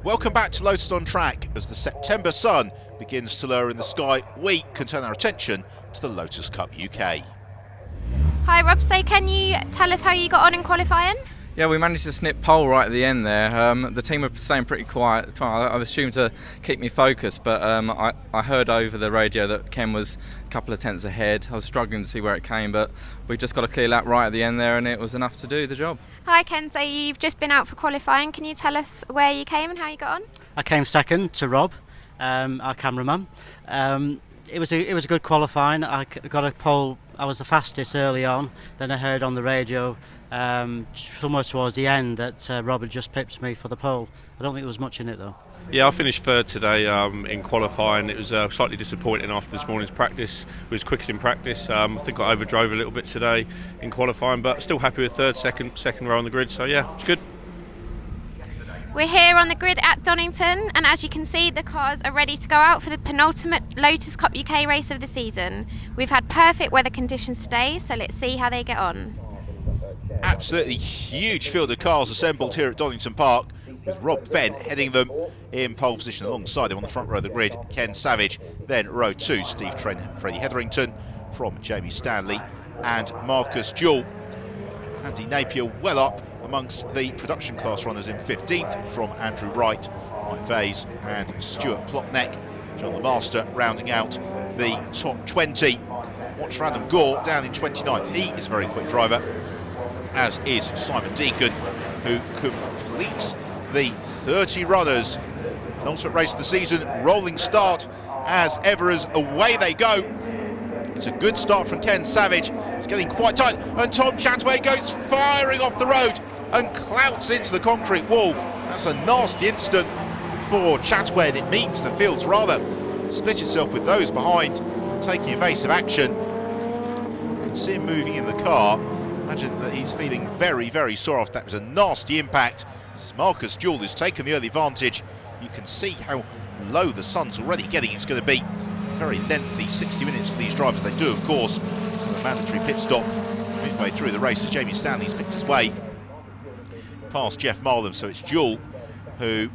Welcome back to Lotus on Track. As the September sun begins to lower in the sky, we can turn our attention to the Lotus Cup UK. Hi Rob, so can you tell us how you got on in qualifying? Yeah, we managed to snip pole right at the end there. The team were staying pretty quiet. I assumed to keep me focused, but I heard over the radio that Ken was a couple of tenths ahead. I was struggling to see where it came, but we just got a clear lap right at the end there, and it was enough to do the job. Hi Ken, so you've just been out for qualifying. Can you tell us where you came and how you got on? I came second to Rob, our cameraman. It was a good qualifying. I got a pole. I was the fastest early on. Then I heard on the radio somewhere towards the end that Rob had just pipped me for the pole. I don't think there was much in it though. Yeah, I finished third today in qualifying. It was slightly disappointing after this morning's practice. It was quickest in practice. I think I overdrove a little bit today in qualifying, but still happy with third, second row on the grid. So yeah, it's good. We're here on the grid at Donington, and as you can see, the cars are ready to go out for the penultimate Lotus Cup UK race of the season. We've had perfect weather conditions today, so let's see how they get on. Absolutely huge field of cars assembled here at Donington Park, with Rob Fenn heading them in pole position alongside him on the front row of the grid. Ken Savage, then row 2, Steve Train, Freddie Hetherington from Jamie Stanley and Marcus Jewell. Andy Napier well up amongst the production class runners in 15th from Andrew Wright, Mike Vase and Stuart Plotneck. John the Master rounding out the top 20. Watch Random Gore down in 29th. He is a very quick driver, as is Simon Deacon, who completes the 30 runners. Penultimate race of the season, rolling start as ever, as away they go. It's a good start from Ken Savage. It's getting quite tight, and Tom Chatway goes firing off the road and clouts into the concrete wall. That's a nasty incident for Chatway, and it means the field's rather split itself with those behind taking evasive action. You can see him moving in the car. Imagine that he's feeling very, very sore off. That was a nasty impact. This is Marcus Jewell who's taken the early advantage. You can see how low the sun's already getting. It's going to be very lengthy 60 minutes for these drivers. They do, of course, a mandatory pit stop midway through the race as Jamie Stanley's picked his way past Jeff Marlam. So it's Jewell who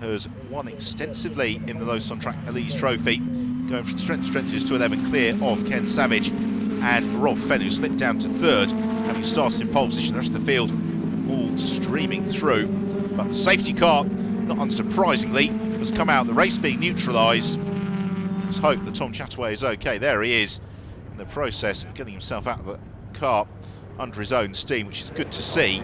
has won extensively in the Lotus on Track Elise Trophy, going from strength to strength, just to 11 clear of Ken Savage and Rob Fenn, who slipped down to third, having started in pole position. The rest of the field all streaming through, but the safety car, not unsurprisingly, has come out. The race being neutralised. Let's hope that Tom Chatway is okay. There he is, in the process of getting himself out of the car under his own steam, which is good to see,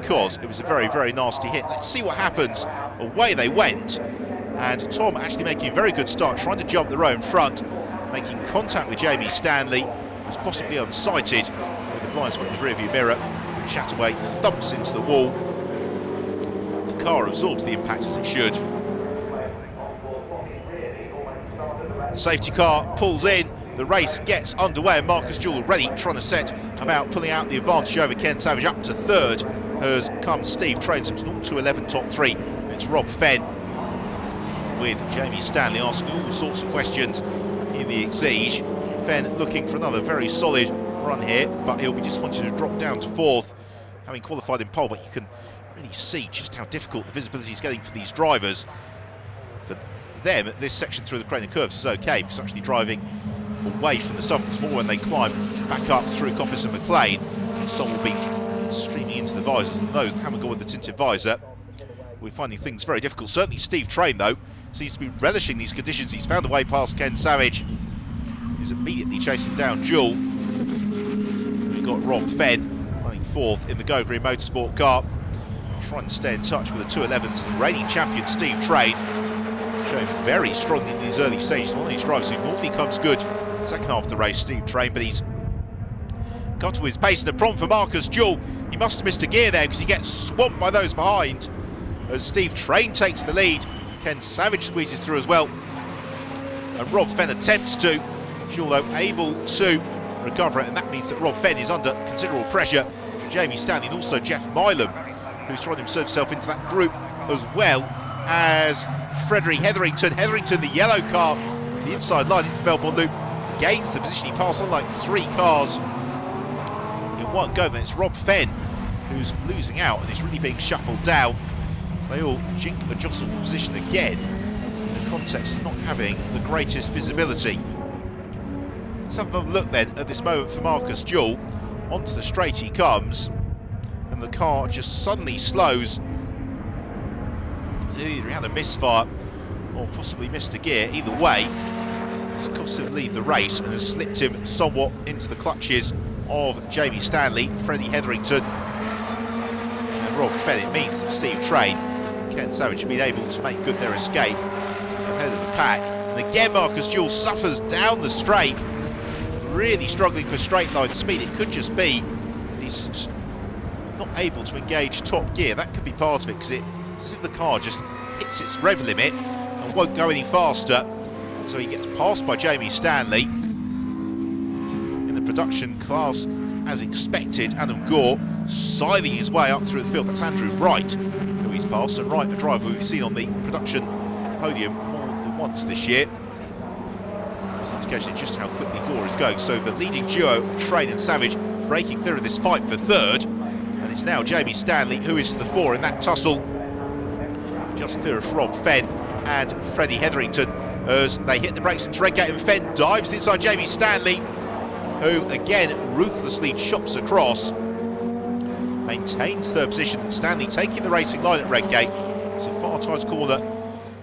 because it was a very, very nasty hit. Let's see what happens. Away they went, and Tom actually making a very good start, trying to jump the row in front, making contact with Jamie Stanley, who's possibly unsighted with the blind spot in his rearview mirror. Chataway thumps into the wall. The car absorbs the impact as it should. The safety car pulls in. The race gets underway, and Marcus Jewell already trying to set about pulling out the advantage over Ken Savage. Up to third has come Steve Train, so it's an all 211 top 3. It's Rob Fenn with Jamie Stanley asking all sorts of questions in the exige. Fenn looking for another very solid run here, but he'll be disappointed to drop down to fourth, having qualified in pole. But you can really see just how difficult the visibility is getting for these drivers. For them, this section through the Crane and Curves is okay, because actually driving away from the sun. It's more when they climb back up through Coppice and McLean. The sun will be streaming into the visors, and those that haven't got with the tinted visor, we're finding things very difficult. Certainly Steve Train, though, seems to be relishing these conditions. He's found a way past Ken Savage. He's immediately chasing down Jewell. We've got Rob Fenn running fourth in the Go Green Motorsport car, trying to stay in touch with the 211s. The reigning champion Steve Train, showing very strongly in these early stages. One of these drivers who normally comes good second half of the race, Steve Train, but he's got to his pace. And the problem for Marcus Jewell, he must have missed a gear there, because he gets swamped by those behind as Steve Train takes the lead. Ken Savage squeezes through as well, and Rob Fenn attempts to. Jewell, though, able to recover it, and that means that Rob Fenn is under considerable pressure from Jamie Stanley and also Jeff Milam, who's trying to insert himself into that group, as well as Freddie Hetherington. Hetherington, the yellow car, the inside line into the Melbourne Loop, gains the position. He passed on like 3 cars in one go. Then it's Rob Fenn who's losing out and is really being shuffled down. they all jink and jostle for position again in the context of not having the greatest visibility. Let's have another look then at this moment for Marcus Jewell. Onto the straight he comes, and the car just suddenly slows. Either he had a misfire or possibly missed a gear. Either way, it's cost him lead the race and has slipped him somewhat into the clutches of Jamie Stanley, Freddie Hetherington and Rob Fenn. It means that Steve Train and Ken Savage have been able to make good their escape ahead of the pack. And again Marcus Jewell suffers down the straight, really struggling for straight line speed. It could just be he's not able to engage top gear. That could be part of it, because it's as if the car just hits its rev limit and won't go any faster. So he gets passed by Jamie Stanley in the production class as expected. Adam Gore scything his way up through the field. That's Andrew Wright who he's passed, and Wright, a driver we've seen on the production podium more than once this year. There's an indication of just how quickly Gore is going. So the leading duo of Train and Savage breaking through this fight for third, and it's now Jamie Stanley who is to the fore in that tussle, just clear of Rob Fenn and Freddie Hetherington as they hit the brakes into Redgate, and Fenn dives inside Jamie Stanley, who again ruthlessly chops across, maintains third position. Stanley taking the racing line at Redgate. It's a far tighter corner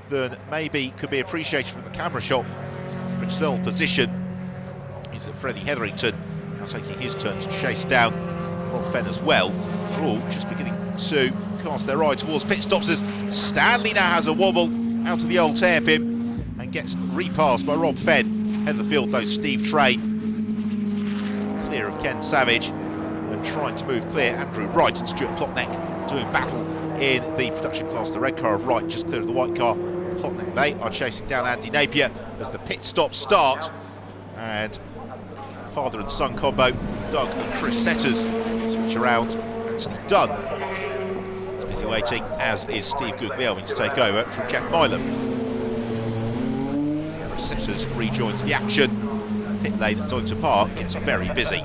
than maybe could be appreciated from the camera shot. Principal position is that Freddie Hetherington now taking his turn to chase down Rob Fenn as well. They're all just beginning to cast their eye towards pit stops as Stanley now has a wobble out of the old hairpin and gets repassed by Rob Fenn. Head of the field though, Steve Train clear of Ken Savage, and trying to move clear Andrew Wright and Stuart Plotneck doing battle in the production class. The red car of Wright just clear of the white car. Plotneck, they are chasing down Andy Napier as the pit stops start, and father and son combo Doug and Chris Setters switch around. Anthony Dunn is busy waiting, as is Steve Guglielmi to take over from Jeff Milam. Chris Setters rejoins the action. The pit lane at Donington Park gets very busy.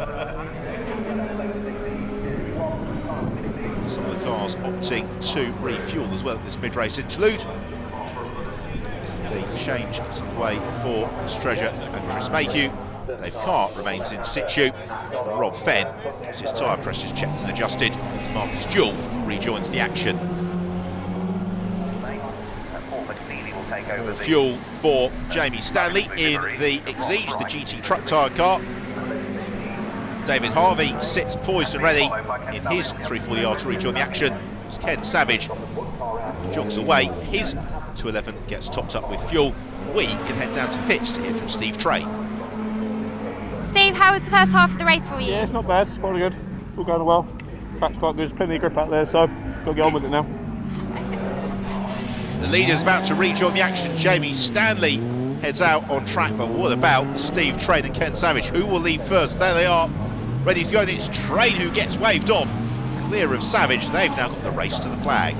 Some of the cars opting to refuel as well at this mid-race interlude. The change gets underway for Streasure and Chris Mayhew. Dave Cart remains in situ. And Rob Fenn gets his tyre pressures checked and adjusted as Marcus Jewell rejoins the action. Fuel for Jamie Stanley in the Exige, the GT truck tyre car. David Harvey sits poised and ready in his 340R to rejoin the action as Ken Savage jogs away. His 211 gets topped up with fuel. We can head down to the pits to hear from Steve Train. Steve, how was the first half of the race for you? Yeah, it's not bad, it's probably good. It's all going well. Track's quite good, there's plenty of grip out there, so got to get on with it now. The leader's about to rejoin the action. Jamie Stanley heads out on track, but what about Steve Train and Ken Savage? Who will leave first? There they are, ready to go, and it's Train who gets waved off. Clear of Savage, they've now got the race to the flag.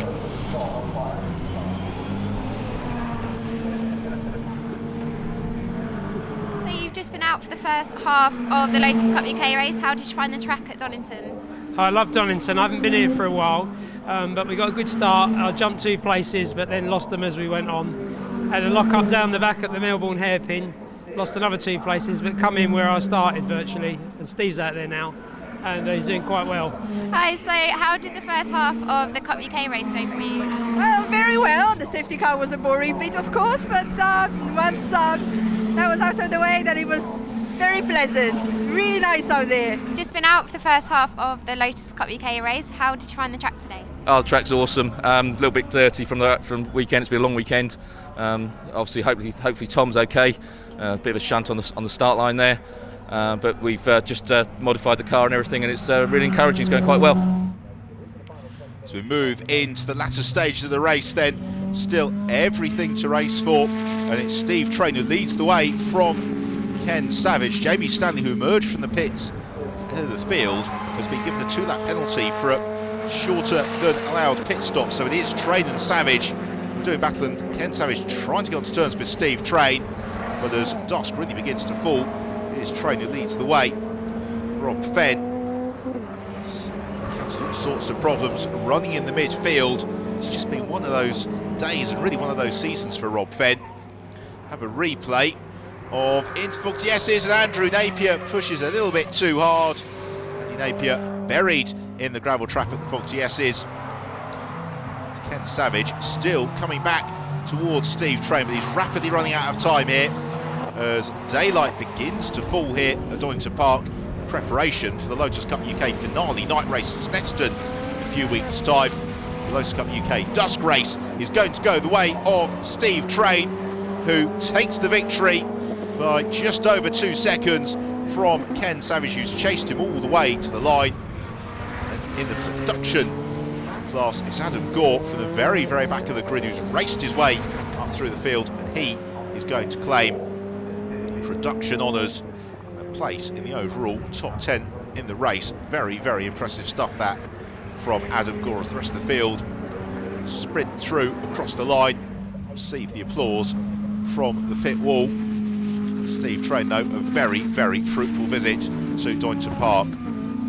Just been out for the first half of the Lotus Cup UK race. How did you find the track at Donington? I love Donington. I haven't been here for a while, but we got a good start. I jumped 2 places, but then lost them as we went on. Had a lock up down the back at the Melbourne hairpin, lost another 2 places, but come in where I started virtually. And Steve's out there now, and he's doing quite well. Hi, so how did the first half of the Cup UK race go for you? Well, very well. The safety car was a boring bit, of course, but once that was out of the way, then it was very pleasant. Really nice out there. Just been out for the first half of the Lotus Cup UK race. How did you find the track today? Oh, the track's awesome. A little bit dirty from weekend. It's been a long weekend. Obviously, hopefully Tom's okay. A bit of a shunt on the start line there, but we've just modified the car and everything, and it's really encouraging. It's going quite well. As we move into the latter stage of the race, then still everything to race for, and it's Steve Train who leads the way from Ken Savage. Jamie Stanley, who emerged from the pits ahead of the field, has been given a 2-lap penalty for a shorter than allowed pit stop. So it is Train and Savage doing battle, and Ken Savage trying to get onto turns with Steve Train, but as dusk really begins to fall, it is Train who leads the way. Rob Fenn encounters all sorts of problems running in the midfield It's just been one of those days and really one of those seasons for Rob Fenn. Have a replay of interfaulty S's, and Andrew Napier pushes a little bit too hard. Andy Napier buried in the gravel trap at the faulty S's. Ken Savage still coming back towards Steve Train, but he's rapidly running out of time here as daylight begins to fall here at Donington Park. Preparation for the Lotus Cup UK finale night race at Snetterton in a few weeks' time. The Lotus Cup UK dusk race is going to go the way of Steve Train, who takes the victory by just over 2 seconds from Ken Savage, who's chased him all the way to the line. And in the production class, it's Adam Gore from the very, very back of the grid who's raced his way up through the field, and he is going to claim production honours and a place in the overall top 10 in the race. Very, very impressive stuff that from Adam Gore as the rest of the field sprint through across the line, receive the applause from the pit wall. Steve Train, though, a very, very fruitful visit to Donington Park.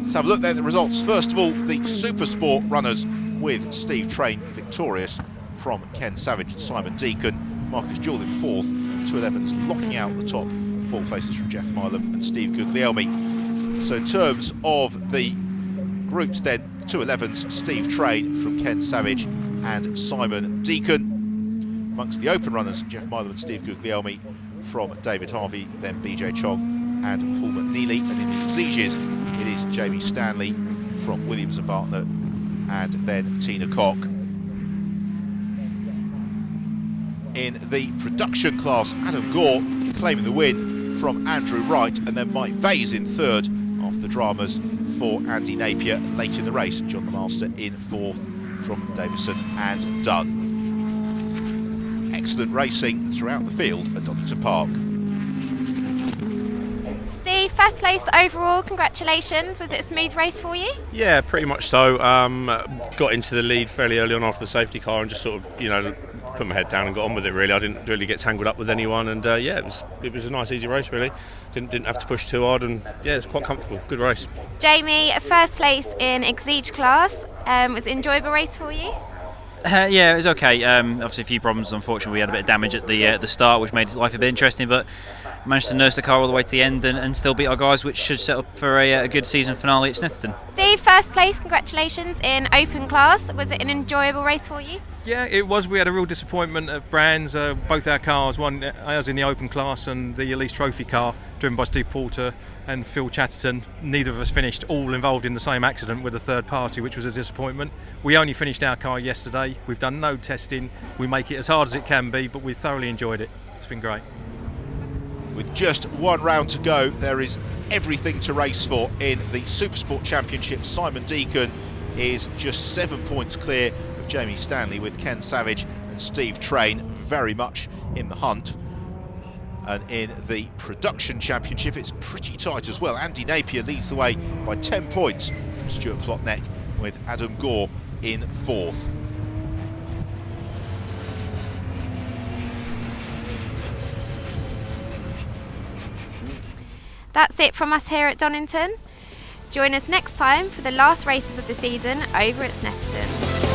Let's have a look then at the results. First of all, the Super Sport runners, with Steve Train victorious from Ken Savage and Simon Deacon. Marcus Jewell in 4th, 211s locking out the top 4 places from Jeff Milam and Steve Guglielmi. So in terms of the groups then, 211s, Steve Train from Ken Savage and Simon Deacon. Amongst the open runners, Jeff Milam and Steve Guglielmi from David Harvey, then BJ Chong and Paul McNeely. And in the exiges, it is Jamie Stanley from Williams and Bartlett, and then Tina Cock. In the production class, Adam Gore claiming the win from Andrew Wright, and then Mike Vase in 3rd after the dramas for Andy Napier late in the race. John the Master in 4th from Davison and Dunn. Excellent racing throughout the field at Donington Park. Steve, first place overall, congratulations. Was it a smooth race for you? Yeah, pretty much so. Got into the lead fairly early on after the safety car and just sort of, put my head down and got on with it really. I didn't really get tangled up with anyone, and it was a nice easy race really. Didn't have to push too hard, and it was quite comfortable. Good race. Jamie, first place in Exige class. Was it an enjoyable race for you? Yeah, it was okay. Obviously a few problems. Unfortunately, we had a bit of damage at the start, which made life a bit interesting, but managed to nurse the car all the way to the end and still beat our guys, which should set up for a good season finale at Snetterton. Steve, first place, congratulations in open class. Was it an enjoyable race for you? Yeah, it was. We had a real disappointment of brands. Both our cars, one ours in the open class and the Elise Trophy car, driven by Steve Porter and Phil Chatterton. Neither of us finished, all involved in the same accident with a third party, which was a disappointment. We only finished our car yesterday. We've done no testing. We make it as hard as it can be, but we thoroughly enjoyed it. It's been great. With just one round to go, there is everything to race for in the Supersport Championship. Simon Deacon is just 7 points clear of Jamie Stanley, with Ken Savage and Steve Train very much in the hunt. And in the Production Championship, it's pretty tight as well. Andy Napier leads the way by 10 points from Stuart Plotneck, with Adam Gore in 4th. That's it from us here at Donington. Join us next time for the last races of the season over at Snetterton.